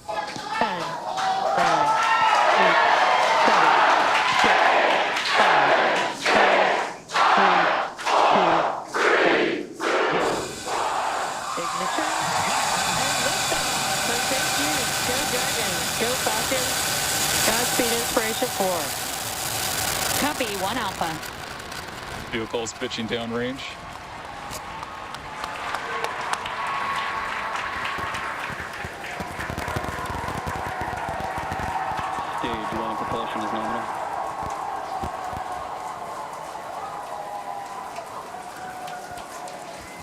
10, 9, 8, 7, 6, 5, 4, 3, 2, 1. Ignition and liftoff. So thank you. Go Dragons. Go Falcon. Godspeed Inspiration 4. Copy, 1 Alpha. Vehicles pitching downrange. Stage 1 propulsion is nominal.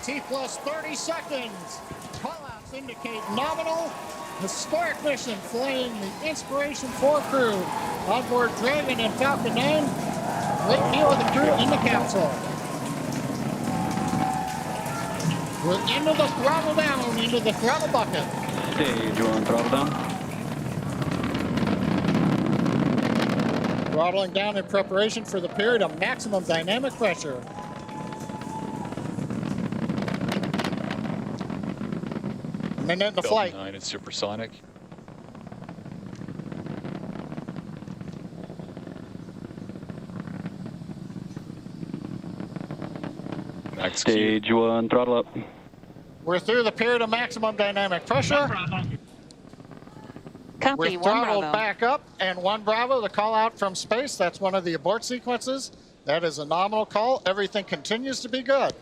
T plus 30 seconds. Callouts indicate nominal. Historic mission flying the Inspiration4 crew. Onboard Dragon and Falcon 9. Great view of the crew in the capsule. We're into the throttle down, into the throttle bucket. Stage 1 throttle down. Throttling down in preparation for the period of maximum dynamic pressure. And then into flight. 9 is supersonic. Max Stage 1 throttle up. We're through the period of maximum dynamic pressure. Copy, We're 1 throttled Bravo. back up, and 1 Bravo, the call out from space. That's one of the abort sequences. That is a nominal call. Everything continues to be good.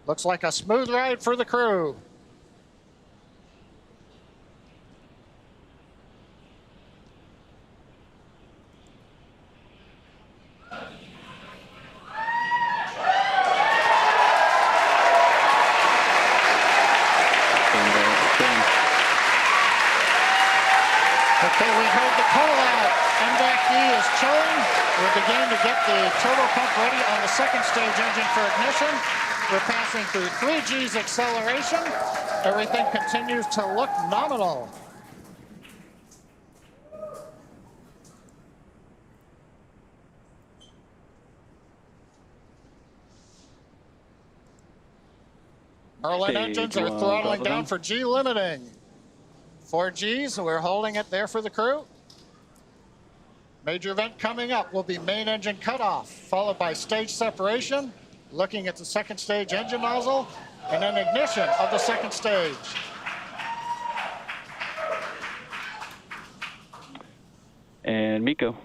Looks like a smooth ride for the crew. Okay, we heard the call out. MVAC-D is chilling. We're beginning to get the turbo pump ready on the second stage engine for ignition. We're passing through 3 G's acceleration. Everything continues to look nominal. Merlin Stage engines are 1 throttling throttle down down. for G limiting. 4 G's, we're holding it there for the crew. Major event coming up will be main engine cutoff, followed by stage separation, looking at the second stage engine nozzle, and then ignition of the second stage. And MECO.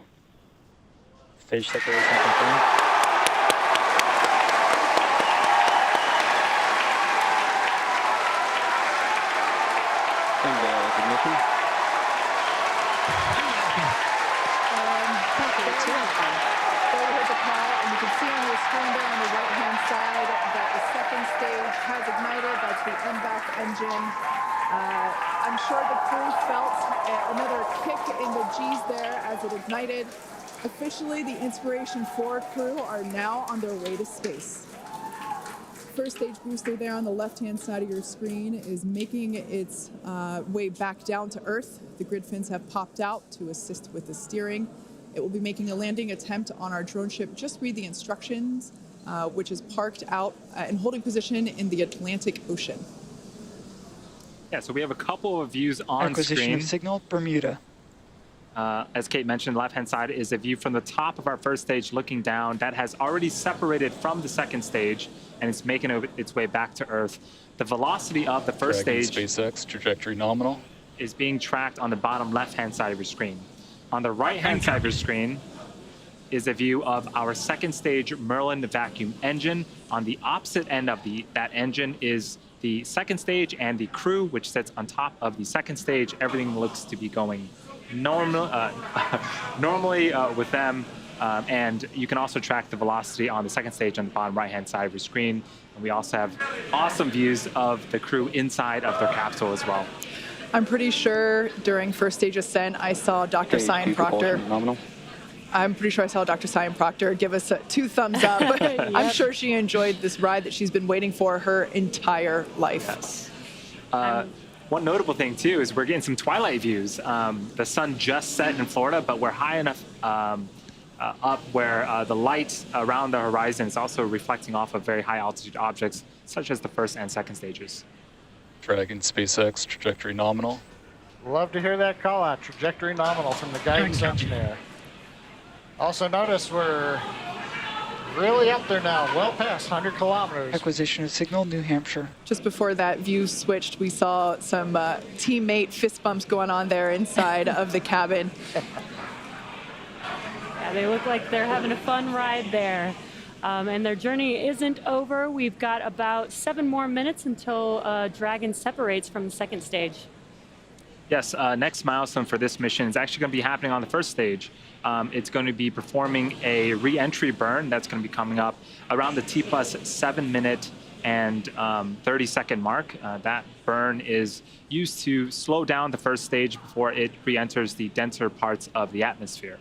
Stage separation confirmed. And ignition. Copy, 2 Alpha. So here's a call, and you can see on your screen there on the right-hand side that the second stage has ignited. That's the MVAC engine. I'm sure the crew felt another kick in the G's there as it ignited. Officially, the Inspiration4 crew are now on their way to space. First stage booster there on the left-hand side of your screen is making its way back down to Earth. The grid fins have popped out to assist with the steering. It will be making a landing attempt on our drone ship. Just read the instructions, which is parked out and holding position in the Atlantic Ocean. Yeah, so we have a couple of views on Acquisition screen. of signal, Bermuda. As Kate mentioned, left-hand side is a view from the top of our first stage looking down. That has already separated from the second stage, and it's making its way back to Earth. The velocity of the first Dragon stage SpaceX trajectory nominal. is being tracked on the bottom left-hand side of your screen. On the right-hand side of your screen is a view of our second stage Merlin vacuum engine. On the opposite end of that engine is the second stage and the crew, which sits on top of the second stage. Everything looks to be going normally with them. And you can also track the velocity on the second stage on the bottom right-hand side of your screen. And we also have awesome views of the crew inside of their capsule as well. I'm pretty sure during first stage ascent, I saw Dr. Stage Cyan 2 Proctor. propulsion nominal. I'm pretty sure I saw Dr. Cyan Proctor give us 2 thumbs up. I'm sure she enjoyed this ride that she's been waiting for her entire life. Yes. One notable thing, too, is we're getting some twilight views. The sun just set in Florida, but we're high enough up where the light around the horizon is also reflecting off of very high altitude objects such as the first and second stages. Dragon SpaceX, trajectory nominal. Love to hear that call out. Trajectory nominal from the guidance engineer. Also notice we're really up there now, well past 100 kilometers. Acquisition of signal, New Hampshire. Just before that view switched, we saw some teammate fist bumps going on there inside of the cabin. Yeah, they look like they're having a fun ride there. And their journey isn't over. We've got about 7 more minutes until Dragon separates from the second stage. Yes, next milestone for this mission is actually going to be happening on the first stage. It's going to be performing a re-entry burn that's going to be coming up around the T+, 7 minute and 30-second mark. That burn is used to slow down the first stage before it re-enters the denser parts of the atmosphere.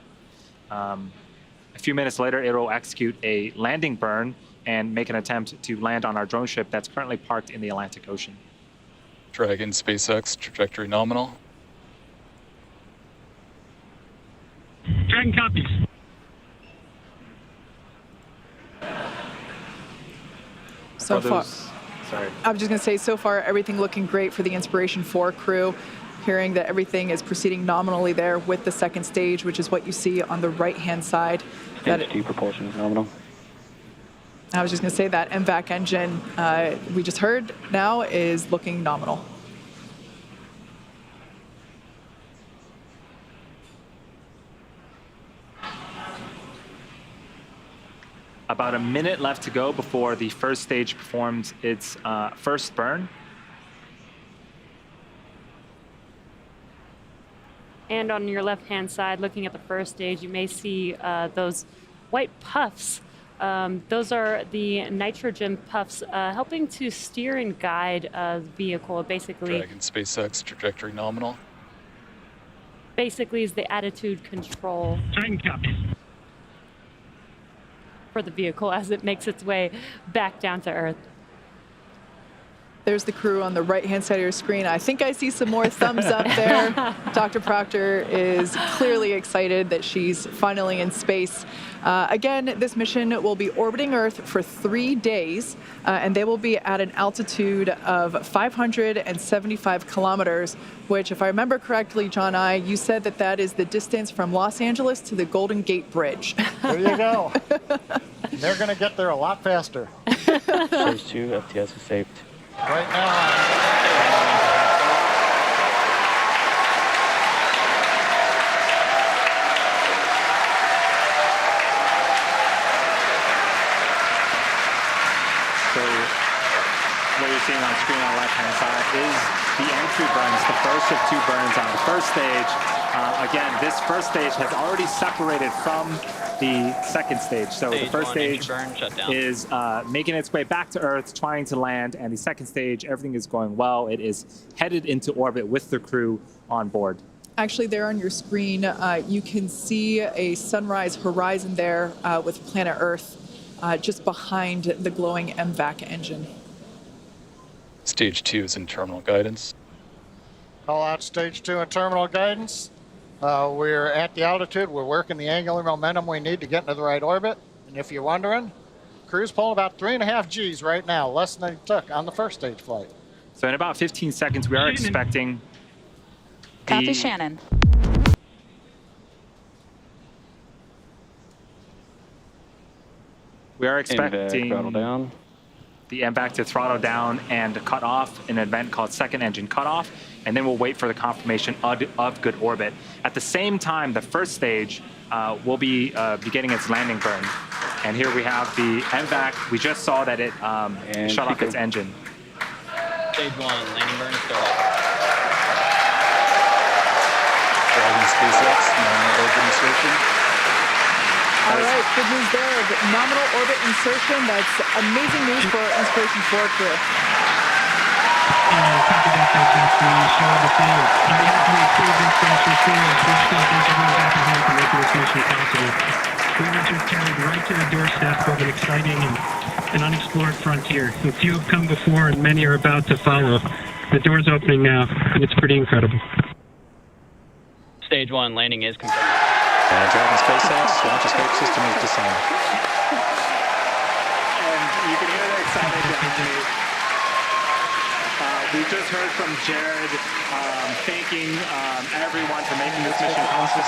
A few minutes later, it will execute a landing burn and make an attempt to land on our drone ship that's currently parked in the Atlantic Ocean. Dragon SpaceX, trajectory nominal. Dragon copies. So far, Sorry. I was just going to say, so far, everything looking great for the Inspiration4 crew. Hearing that everything is proceeding nominally there with the second stage, which is what you see on the right-hand side. Stage 2 propulsion is nominal. I was just going to say that MVAC engine we just heard now is looking nominal. About a minute left to go before the first stage performs its first burn. And on your left-hand side, looking at the first stage, you may see those white puffs. Those are the nitrogen puffs helping to steer and guide the vehicle. Basically, Dragon SpaceX, trajectory nominal. basically is the attitude control Dragon copies. for the vehicle as it makes its way back down to Earth. There's the crew on the right-hand side of your screen. I think I see some more thumbs up there. Dr. Proctor is clearly excited that she's finally in space. Again, this mission will be orbiting Earth for 3 days, and they will be at an altitude of 575 kilometers, which, if I remember correctly, John you said that that is the distance from Los Angeles to the Golden Gate Bridge. There you go. They're going to get there a lot faster. Stage 2, FTS is saved. Right now, So what you're seeing on screen on the left-hand side is the entry burns, the first of 2 burns on the first stage. Again, this first stage has already separated from the second stage. So the first stage is making its way back to Earth, trying to land, and the second stage, everything is going well. It is headed into orbit with the crew on board. Actually, there on your screen, you can see a sunrise horizon there with planet Earth just behind the glowing MVAC engine. Stage 2 is in terminal guidance. call out stage 2 and terminal guidance. We're at the altitude. We're working the angular momentum we need to get into the right orbit. And if you're wondering, crew's pulling about 3.5 Gs right now, less than they took on the first stage flight. So in about 15 seconds, we are expecting Copy, Shannon. We are expecting throttle down. the MVAC to throttle down and cut off in an event called second engine cutoff, and then we'll wait for the confirmation of good orbit. At the same time, the first stage will be beginning its landing burn. And here we have the MVAC. We just saw that it shut off its engine. Stage 1, landing burn start. Dragon SpaceX, nominal orbit insertion. All right, good news there of nominal orbit insertion. That's amazing news for Inspiration4 crew. Copy that, we show the thing. On behalf of the crew of Inspiration4, we just want to thank everyone back at home for making this mission possible. We were just carried right to the doorstep of an exciting and unexplored frontier. A few have come before and many are about to follow. The door's opening now, and it's pretty incredible. Stage 1, landing is confirmed. Dragon SpaceX, launch escape system is disarmed. And you can hear the excited. We just heard from Jared thanking everyone for making this mission possible.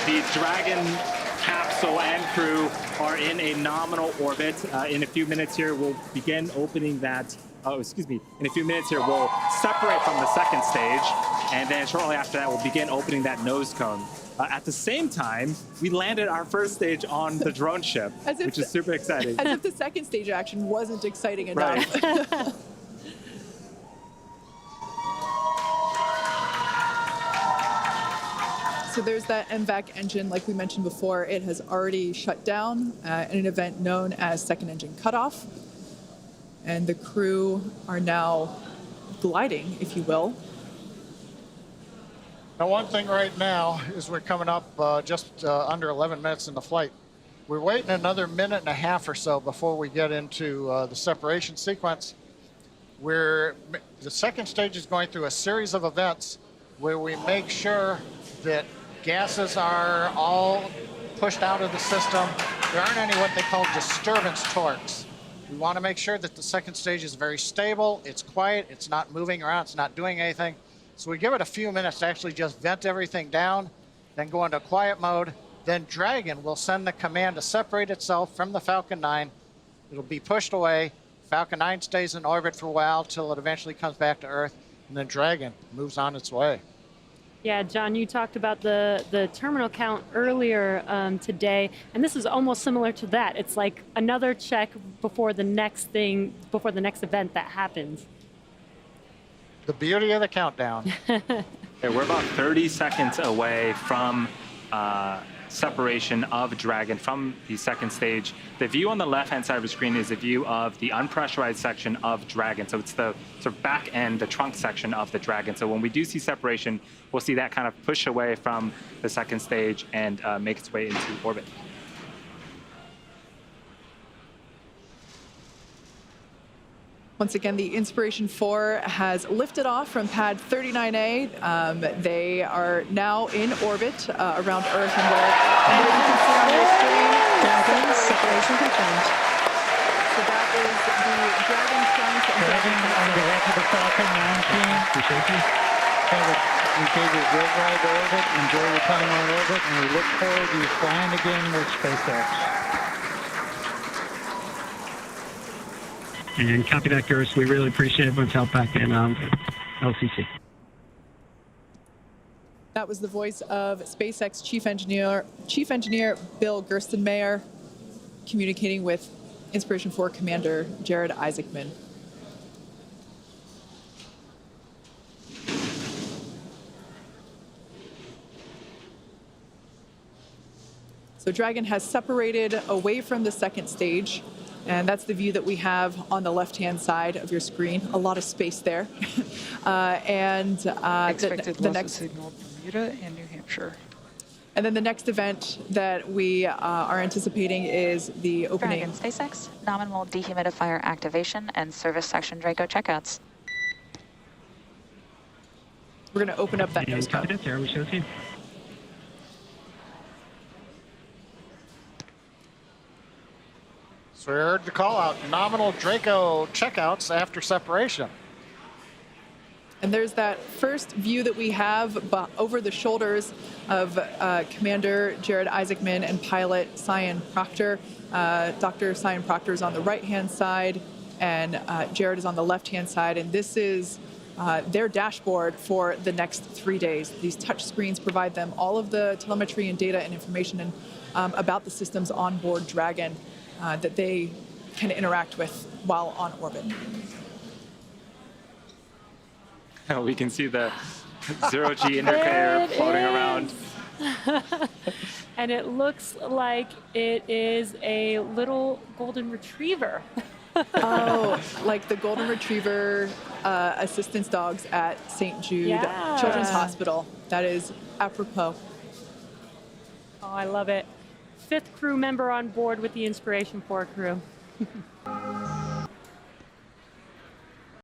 The Dragon capsule and crew are in a nominal orbit. In a few minutes here, we'll begin opening that. In a few minutes here, we'll separate from the second stage, and then shortly after that, we'll begin opening that nose cone. At the same time, we landed our first stage on the drone ship, which is super exciting. As if the second stage action wasn't exciting enough. Right. So there's that MVAC engine, like we mentioned before. It has already shut down in an event known as second engine cutoff. And the crew are now gliding, if you will. Now, one thing right now is we're coming up just under 11 minutes in the flight. We're waiting another minute and a half or so before we get into the separation sequence. The second stage is going through a series of events where we make sure that gases are all pushed out of the system. There aren't any what they call disturbance torques. We want to make sure that the second stage is very stable, it's quiet, it's not moving around, it's not doing anything. So we give it a few minutes to actually just vent everything down, then go into quiet mode. Then Dragon will send the command to separate itself from the Falcon 9. It'll be pushed away. Falcon 9 stays in orbit for a while till it eventually comes back to Earth, and then Dragon moves on its way. Yeah, John, you talked about the terminal count earlier today, and this is almost similar to that. It's like another check before the next event that happens. The beauty of the countdown. We're about 30 seconds away from separation of Dragon from the second stage. The view on the left-hand side of the screen is a view of the unpressurized section of Dragon. So it's the sort of back end, the trunk section of the Dragon. So when we do see separation, we'll see that kind of push away from the second stage and make its way into orbit. Once again, the Inspiration4 has lifted off from pad 39A. They are now in orbit around Earth, and there you can see on your screen, separation confirmed. So that is the Dragon trunk. Dragon, on behalf of the Falcon 9 team, we thank you. We gave you a great ride to orbit. Enjoy your time on orbit, and we look forward to you flying again with SpaceX. And copy that, Gerst. We really appreciate everyone's help back in LCC. That was the voice of SpaceX Chief Engineer Bill Gerstenmayer communicating with Inspiration4 Commander Jared Isaacman. So Dragon has separated away from the second stage. And that's the view that we have on the left-hand side of your screen. A lot of space there. Expected the loss next of signal Bermuda and New Hampshire. And then the next event that we are anticipating is the opening. Dragon SpaceX, nominal dehumidifier activation and service section Draco checkouts. We're going to open up that nose cone. There we show you. So we heard the call out, nominal Draco checkouts after separation. And there's that first view that we have over the shoulders of Commander Jared Isaacman and pilot Cyan Proctor. Dr. Cyan Proctor is on the right-hand side, and Jared is on the left-hand side. And this is their dashboard for the next 3 days. These touch screens provide them all of the telemetry and data and information about the systems on board Dragon that they can interact with while on orbit. We can see the zero-G indicator floating around. And it looks like it is a little golden retriever. Oh, like the golden retriever assistance dogs at St. Jude Children's Hospital. That is apropos. Oh, I love it. 5th crew member on board with the Inspiration4 crew.